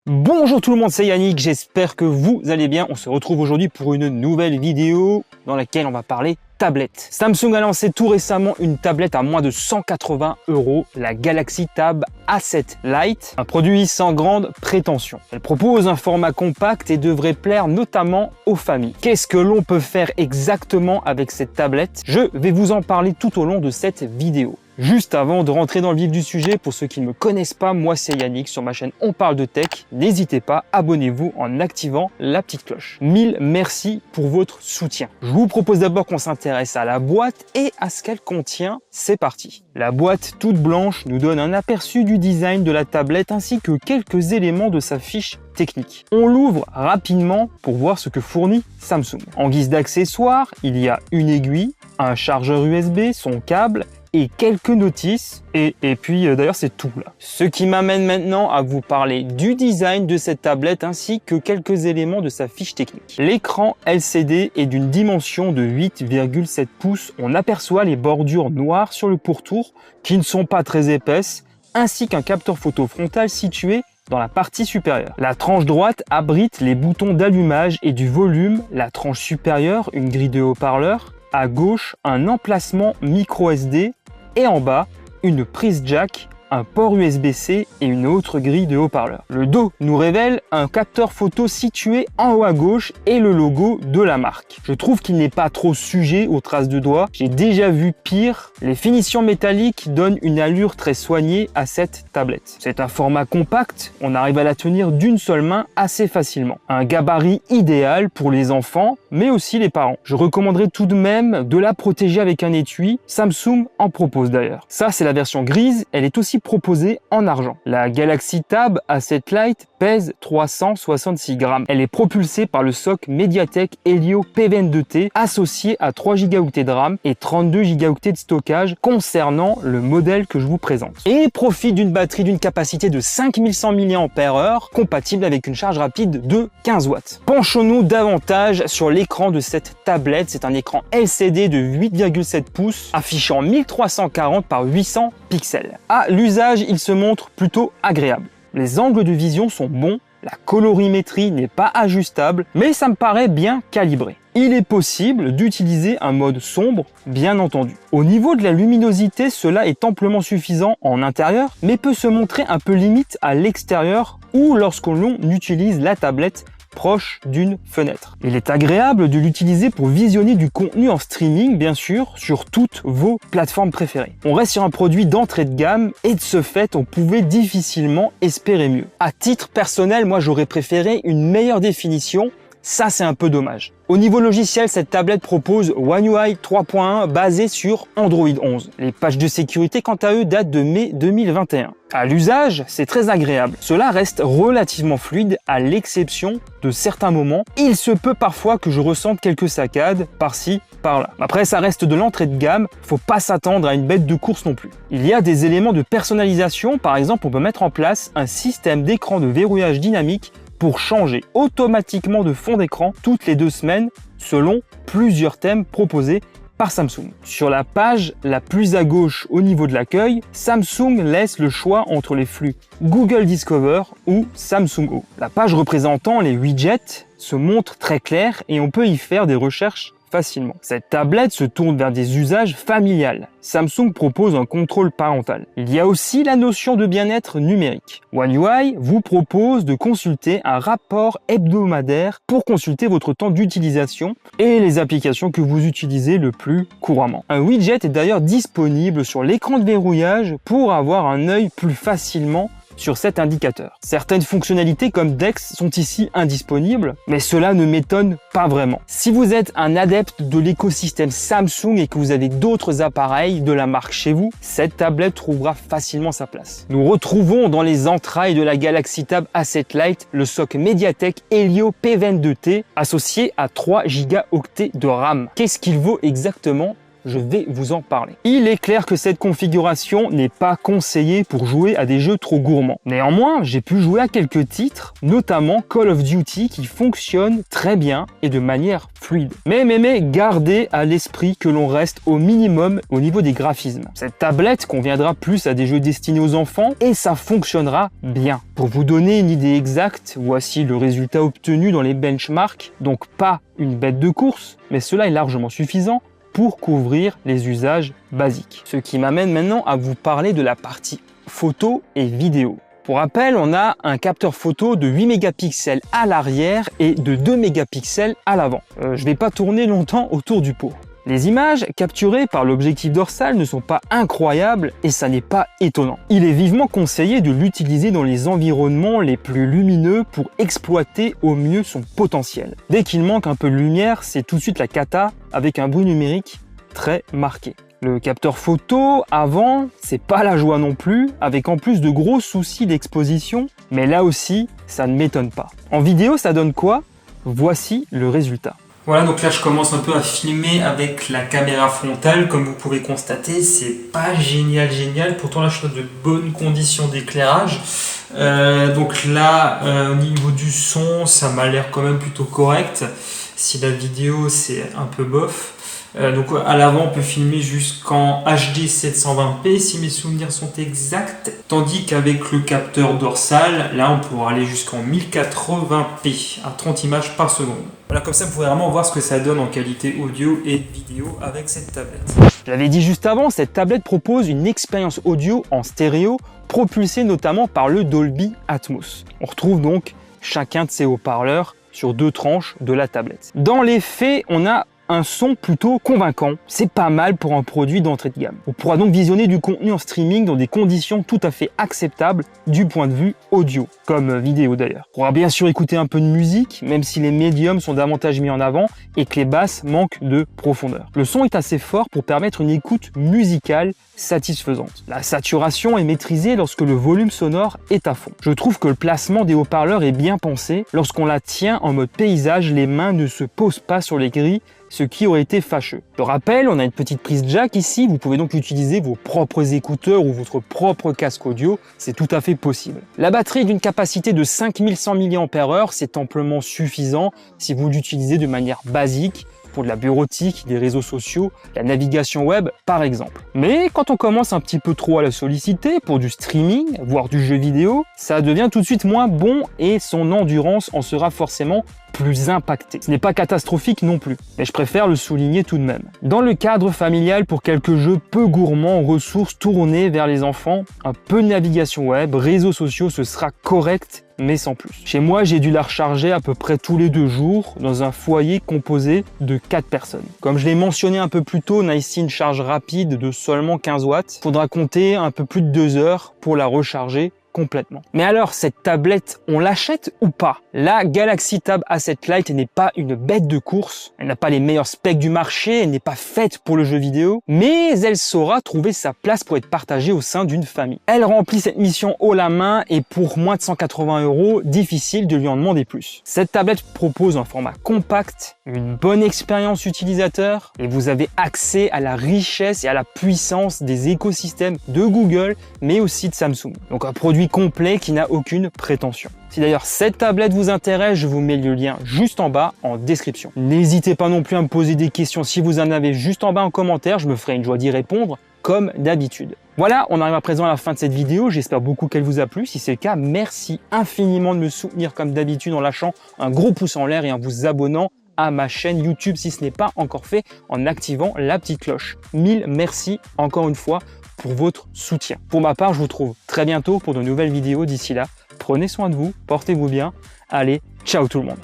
Bonjour tout le monde, c'est Yannick, j'espère que vous allez bien. On se retrouve aujourd'hui pour une nouvelle vidéo dans laquelle on va parler tablette. Samsung a lancé tout récemment une tablette à moins de 180 €, la Galaxy Tab A7 Lite, un produit sans grande prétention. Elle propose un format compact et devrait plaire notamment aux familles. Qu'est-ce que l'on peut faire exactement avec cette tablette? Je vais vous en parler tout au long de cette vidéo. Juste avant de rentrer dans le vif du sujet, pour ceux qui ne me connaissent pas, moi c'est Yannick, sur ma chaîne On Parle de Tech. N'hésitez pas, abonnez-vous en activant la petite cloche. Mille merci pour votre soutien. Je vous propose d'abord qu'on s'intéresse à la boîte et à ce qu'elle contient. C'est parti. La boîte toute blanche nous donne un aperçu du design de la tablette ainsi que quelques éléments de sa fiche technique. On l'ouvre rapidement pour voir ce que fournit Samsung. En guise d'accessoires, il y a une aiguille, un chargeur USB, son câble, et quelques notices, et puis d'ailleurs c'est tout là. Ce qui m'amène maintenant à vous parler du design de cette tablette ainsi que quelques éléments de sa fiche technique. L'écran LCD est d'une dimension de 8,7 pouces. On aperçoit les bordures noires sur le pourtour qui ne sont pas très épaisses, ainsi qu'un capteur photo frontal situé dans la partie supérieure. La tranche droite abrite les boutons d'allumage et du volume, la tranche supérieure une grille de haut-parleurs, à gauche un emplacement micro SD et en bas une prise jack, un port USB-C et une autre grille de haut-parleurs. Le dos nous révèle un capteur photo situé en haut à gauche et le logo de la marque. Je trouve qu'il n'est pas trop sujet aux traces de doigts. J'ai déjà vu pire. Les finitions métalliques donnent une allure très soignée à cette tablette. C'est un format compact, on arrive à la tenir d'une seule main assez facilement. Un gabarit idéal pour les enfants, mais aussi les parents. Je recommanderais tout de même de la protéger avec un étui. Samsung en propose d'ailleurs. Ça, c'est la version grise. Elle est aussi proposée en argent. La Galaxy Tab A7 Lite pèse 366 grammes. Elle est propulsée par le SoC Mediatek Helio P22T associé à 3 Go de RAM et 32 Go de stockage concernant le modèle que je vous présente. Et profite d'une batterie d'une capacité de 5100 mAh compatible avec une charge rapide de 15 watts. Penchons-nous davantage sur l'écran de cette tablette. C'est un écran LCD de 8,7 pouces affichant 1340 par 800 pixels. À l'usage, il se montre plutôt agréable. Les angles de vision sont bons, la colorimétrie n'est pas ajustable, mais ça me paraît bien calibré. Il est possible d'utiliser un mode sombre, bien entendu. Au niveau de la luminosité, cela est amplement suffisant en intérieur, mais peut se montrer un peu limite à l'extérieur ou lorsque l'on utilise la tablette proche d'une fenêtre. Il est agréable de l'utiliser pour visionner du contenu en streaming, bien sûr, sur toutes vos plateformes préférées. On reste sur un produit d'entrée de gamme et de ce fait, on pouvait difficilement espérer mieux. À titre personnel, moi j'aurais préféré une meilleure définition. Ça, c'est un peu dommage. Au niveau logiciel, cette tablette propose One UI 3.1 basé sur Android 11. Les patchs de sécurité, quant à eux, datent de mai 2021. À l'usage, c'est très agréable. Cela reste relativement fluide à l'exception de certains moments. Il se peut parfois que je ressente quelques saccades par-ci, par-là. Après, ça reste de l'entrée de gamme. Faut pas s'attendre à une bête de course non plus. Il y a des éléments de personnalisation. Par exemple, on peut mettre en place un système d'écran de verrouillage dynamique pour changer automatiquement de fond d'écran toutes les 2 semaines selon plusieurs thèmes proposés par Samsung. Sur la page la plus à gauche au niveau de l'accueil, Samsung laisse le choix entre les flux Google Discover ou Samsung O. La page représentant les widgets se montre très claire et on peut y faire des recherches facilement. Cette tablette se tourne vers des usages familiales. Samsung propose un contrôle parental. Il y a aussi la notion de bien-être numérique. One UI vous propose de consulter un rapport hebdomadaire pour consulter votre temps d'utilisation et les applications que vous utilisez le plus couramment. Un widget est d'ailleurs disponible sur l'écran de verrouillage pour avoir un œil plus facilement sur cet indicateur. Certaines fonctionnalités comme Dex sont ici indisponibles, mais cela ne m'étonne pas vraiment. Si vous êtes un adepte de l'écosystème Samsung et que vous avez d'autres appareils de la marque chez vous, cette tablette trouvera facilement sa place. Nous retrouvons dans les entrailles de la Galaxy Tab A7 Lite le SoC Mediatek Helio P22T associé à 3 Go de RAM. Qu'est-ce qu'il vaut exactement? je vais vous en parler. Il est clair que cette configuration n'est pas conseillée pour jouer à des jeux trop gourmands. Néanmoins, j'ai pu jouer à quelques titres, notamment Call of Duty qui fonctionne très bien et de manière fluide. Mais gardez à l'esprit que l'on reste au minimum au niveau des graphismes. Cette tablette conviendra plus à des jeux destinés aux enfants et ça fonctionnera bien. Pour vous donner une idée exacte, voici le résultat obtenu dans les benchmarks, donc pas une bête de course, mais cela est largement suffisant pour couvrir les usages basiques. Ce qui m'amène maintenant à vous parler de la partie photo et vidéo. Pour rappel, on a un capteur photo de 8 mégapixels à l'arrière et de 2 mégapixels à l'avant. Je ne vais pas tourner longtemps autour du pot. Les images capturées par l'objectif dorsal ne sont pas incroyables et ça n'est pas étonnant. Il est vivement conseillé de l'utiliser dans les environnements les plus lumineux pour exploiter au mieux son potentiel. Dès qu'il manque un peu de lumière, c'est tout de suite la cata avec un bruit numérique très marqué. Le capteur photo avant, c'est pas la joie non plus, avec en plus de gros soucis d'exposition, mais là aussi, ça ne m'étonne pas. En vidéo, ça donne quoi? Voici le résultat. Voilà, donc là je commence un peu à filmer avec la caméra frontale. Comme vous pouvez constater, c'est pas génial, pourtant là je suis dans de bonnes conditions d'éclairage. Donc là, au niveau du son, ça m'a l'air quand même plutôt correct. Si la vidéo c'est un peu bof. Donc à l'avant on peut filmer jusqu'en HD 720p si mes souvenirs sont exacts, tandis qu'avec le capteur dorsal, là on pourra aller jusqu'en 1080p à 30 images par seconde. Voilà, comme ça vous pouvez vraiment voir ce que ça donne en qualité audio et vidéo avec cette tablette. Je l'avais dit juste avant, cette tablette propose une expérience audio en stéréo, propulsée notamment par le Dolby Atmos. On retrouve donc chacun de ces haut-parleurs sur deux tranches de la tablette. Dans les faits, on a un son plutôt convaincant, c'est pas mal pour un produit d'entrée de gamme. On pourra donc visionner du contenu en streaming dans des conditions tout à fait acceptables du point de vue audio, comme vidéo d'ailleurs. On pourra bien sûr écouter un peu de musique, même si les médiums sont davantage mis en avant et que les basses manquent de profondeur. Le son est assez fort pour permettre une écoute musicale satisfaisante. La saturation est maîtrisée lorsque le volume sonore est à fond. Je trouve que le placement des haut-parleurs est bien pensé. Lorsqu'on la tient en mode paysage, les mains ne se posent pas sur les grilles, ce qui aurait été fâcheux. Je rappelle, on a une petite prise jack ici, vous pouvez donc utiliser vos propres écouteurs ou votre propre casque audio, c'est tout à fait possible. La batterie d'une capacité de 5100 mAh, c'est amplement suffisant si vous l'utilisez de manière basique, pour de la bureautique, des réseaux sociaux, la navigation web par exemple. Mais quand on commence un petit peu trop à la solliciter pour du streaming, voire du jeu vidéo, ça devient tout de suite moins bon et son endurance en sera forcément plus impactée. Ce n'est pas catastrophique non plus, mais je préfère le souligner tout de même. Dans le cadre familial, pour quelques jeux peu gourmands, ressources tournées vers les enfants, un peu de navigation web, réseaux sociaux, ce sera correct, mais sans plus. Chez moi, j'ai dû la recharger à peu près tous les 2 jours dans un foyer composé de 4 personnes. Comme je l'ai mentionné un peu plus tôt, on a ici une charge rapide de seulement 15 watts. Faudra compter un peu plus de 2 heures pour la recharger complètement. Mais alors, cette tablette, on l'achète ou pas? La Galaxy Tab A7 Lite n'est pas une bête de course, elle n'a pas les meilleurs specs du marché, elle n'est pas faite pour le jeu vidéo, mais elle saura trouver sa place pour être partagée au sein d'une famille. Elle remplit cette mission haut la main et pour moins de 180 €, difficile de lui en demander plus. Cette tablette propose un format compact, une bonne expérience utilisateur et vous avez accès à la richesse et à la puissance des écosystèmes de Google, mais aussi de Samsung. Donc un produit complet qui n'a aucune prétention. Si d'ailleurs cette tablette vous intéresse, je vous mets le lien juste en bas en description. N'hésitez pas non plus à me poser des questions si vous en avez juste en bas en commentaire, je me ferai une joie d'y répondre comme d'habitude. Voilà, on arrive à présent à la fin de cette vidéo, j'espère beaucoup qu'elle vous a plu. Si c'est le cas, merci infiniment de me soutenir comme d'habitude en lâchant un gros pouce en l'air et en vous abonnant à ma chaîne YouTube si ce n'est pas encore fait, en activant la petite cloche. Mille merci encore une fois pour votre soutien. Pour ma part, je vous retrouve très bientôt pour de nouvelles vidéos. D'ici là, prenez soin de vous, portez-vous bien. Allez, ciao tout le monde.